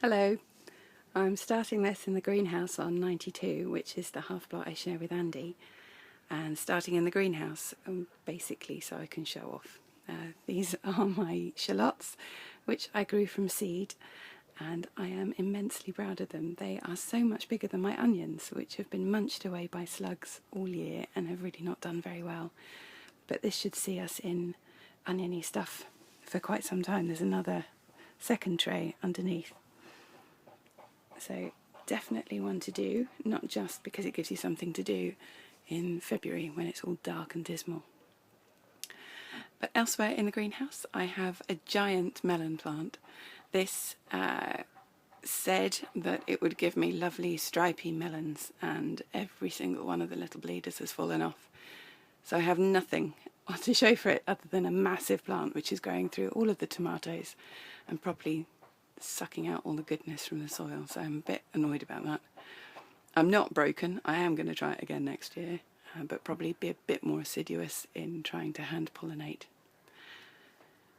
Hello, I'm starting this in the greenhouse on 92, which is the half plot I share with Andy, and starting in the greenhouse basically so I can show off. These are my shallots, which I grew from seed, and I am immensely proud of them. They are so much bigger than my onions, which have been munched away by slugs all year and have really not done very well. But this should see us in oniony stuff for quite some time. There's another second tray underneath. So definitely one to do, not just because it gives you something to do in February when it's all dark and dismal. But elsewhere in the greenhouse I have a giant melon plant. This said that it would give me lovely stripy melons, and every single one of the little bleeders has fallen off. So I have nothing to show for it other than a massive plant which is going through all of the tomatoes and properly sucking out all the goodness from the soil, so I'm a bit annoyed about that. I'm not broken. I am going to try it again next year, but probably be a bit more assiduous in trying to hand pollinate.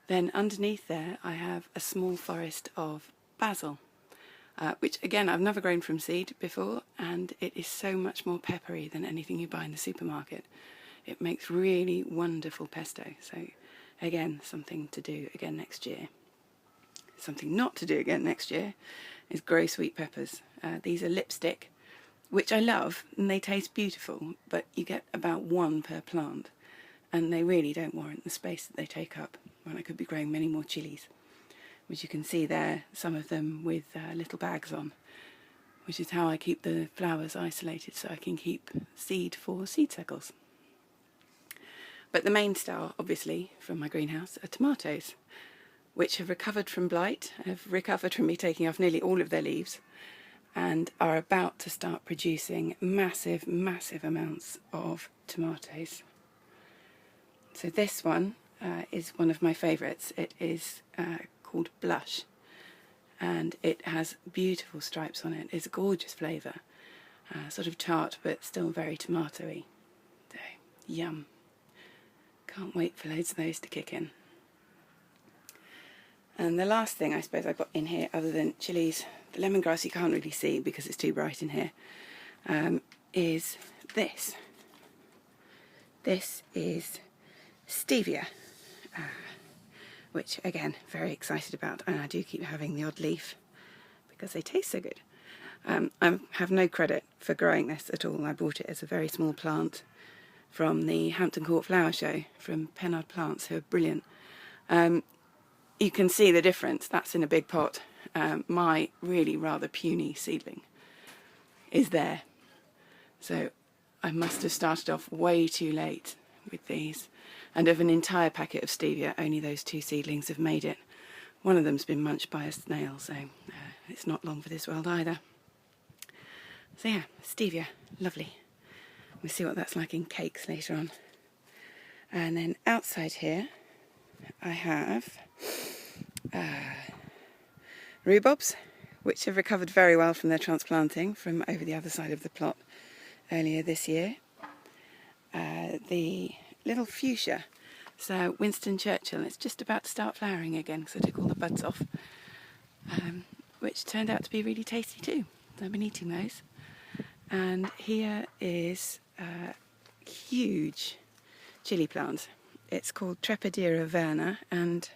Then underneath there I have a small forest of basil, which again I've never grown from seed before, and it is so much more peppery than anything you buy in the supermarket. It makes really wonderful pesto, so again something to do again next year. Something not to do again next year is grow sweet peppers. These are lipstick, which I love, and they taste beautiful, but you get about one per plant, and they really don't warrant the space that they take up when I could be growing many more chilies, which you can see there, some of them with little bags on, which is how I keep the flowers isolated so I can keep seed for seed circles. But the main star, obviously, from my greenhouse are tomatoes, which have recovered from blight, have recovered from me taking off nearly all of their leaves, and are about to start producing massive, massive amounts of tomatoes. So this one is one of my favourites. It is called Blush, and it has beautiful stripes on it. It's a gorgeous flavour, sort of tart but still very tomatoey. So, yum. Can't wait for loads of those to kick in. And the last thing I suppose I've got in here, other than chilies, the lemongrass you can't really see because it's too bright in here, is this. This is Stevia, which again, very excited about, and I do keep having the odd leaf because they taste so good. I have no credit for growing this at all. I bought it as a very small plant from the Hampton Court Flower Show from Pennard Plants, who are brilliant. You can see the difference. That's in a big pot. My really rather puny seedling is there. So I must have started off way too late with these. And of an entire packet of stevia, only those two seedlings have made it. One of them's been munched by a snail, so it's not long for this world either. So yeah, stevia, lovely. We'll see what that's like in cakes later on. And then outside here I have Roo Bobs, which have recovered very well from their transplanting from over the other side of the plot earlier this year. The little fuchsia, so Winston Churchill, it's just about to start flowering again because I took all the buds off, which turned out to be really tasty too. I've been eating those. And here is a huge chilli plant. It's called Trevor Averna, and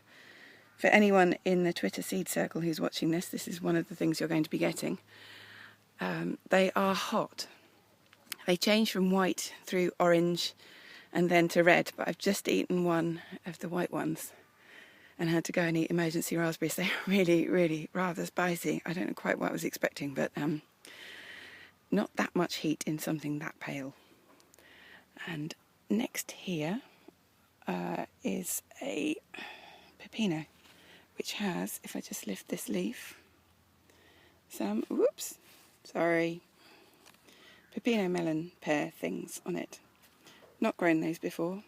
for anyone in the Twitter seed circle who's watching this, this is one of the things you're going to be getting. They are hot. They change from white through orange and then to red, but I've just eaten one of the white ones and had to go and eat emergency raspberries. They're really, really rather spicy. I don't know quite what I was expecting, but not that much heat in something that pale. And next here is a pepino, which has, if I just lift this leaf, some, whoops, sorry, pepino melon pear things on it. Not grown those before.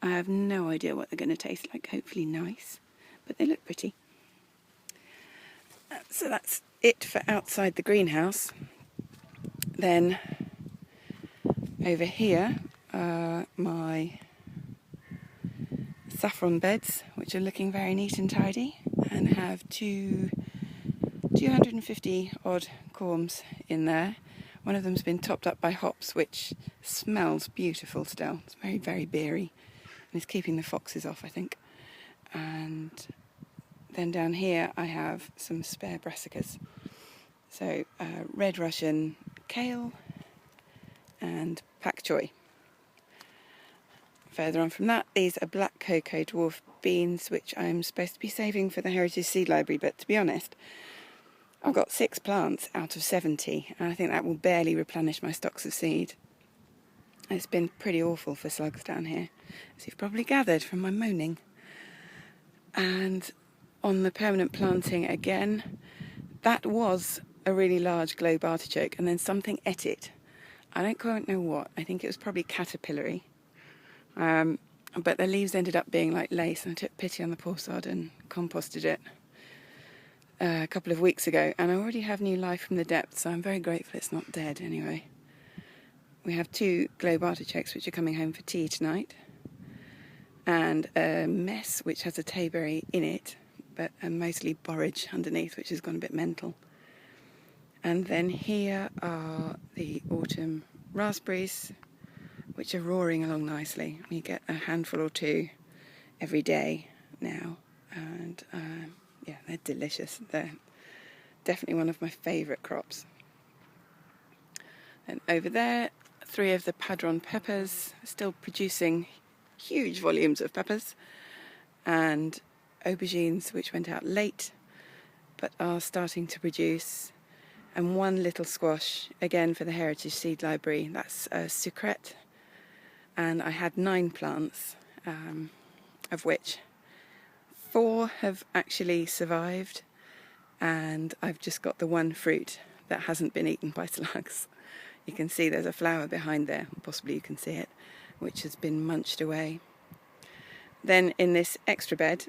I have no idea what they're going to taste like. Hopefully nice, but they look pretty. So that's it for outside the greenhouse. Then over here are my saffron beds, which are looking very neat and tidy, and have two 250 odd corms in there. One of them's been topped up by hops, which smells beautiful still. It's very, very beery, and it's keeping the foxes off, I think. And then down here I have some spare brassicas. So red Russian kale and pak choi. Further on from that, these are black cocoa dwarf beans, which I'm supposed to be saving for the Heritage Seed Library, but to be honest, I've got 6 plants out of 70, and I think that will barely replenish my stocks of seed. It's been pretty awful for slugs down here, as you've probably gathered from my moaning. And on the permanent planting again, that was a really large globe artichoke, and then something ate it. I don't quite know what. I think it was probably caterpillary. But the leaves ended up being like lace, and I took pity on the poor sod and composted it a couple of weeks ago, and I already have new life from the depths, so I'm very grateful it's not dead anyway. We have 2 globe artichokes which are coming home for tea tonight, and a mess which has a tayberry in it, but mostly borage underneath, which has gone a bit mental. And then here are the autumn raspberries, which are roaring along nicely. We get a handful or 2 every day now, and yeah, they're delicious. They're definitely one of my favourite crops. And over there, 3 of the padron peppers, still producing huge volumes of peppers, and aubergines, which went out late, but are starting to produce, and 1 little squash, again for the Heritage Seed Library. That's a sucrette, and I had 9 plants, of which 4 have actually survived, and I've just got the 1 fruit that hasn't been eaten by slugs. You can see there's a flower behind there, possibly you can see it, which has been munched away. Then in this extra bed,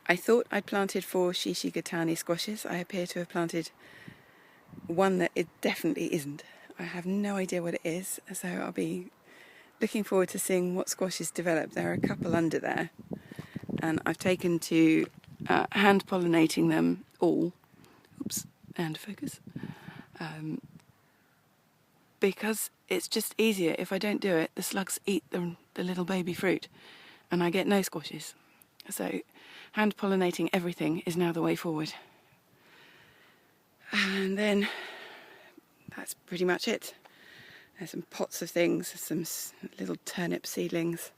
I thought I'd planted 4 Shishigatani squashes. I appear to have planted one that it definitely isn't. I have no idea what it is, so I'll be looking forward to seeing what squashes develop. There are a couple under there, and I've taken to hand pollinating them all. Oops, and focus. Because it's just easier. If I don't do it, the slugs eat the little baby fruit, and I get no squashes. So hand pollinating everything is now the way forward. And then that's pretty much it. There's some pots of things, some little turnip seedlings,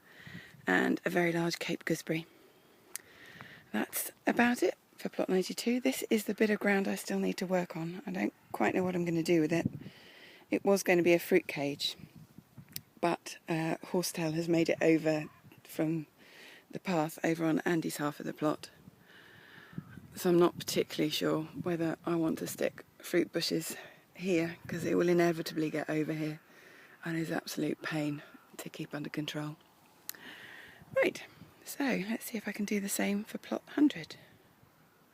and a very large Cape gooseberry. That's about it for plot 92. This is the bit of ground I still need to work on. I don't quite know what I'm going to do with it. It was going to be a fruit cage, but Horsetail has made it over from the path over on Andy's half of the plot. So I'm not particularly sure whether I want to stick fruit bushes here, because it will inevitably get over here and is absolute pain to keep under control. Right, so let's see if I can do the same for plot 100.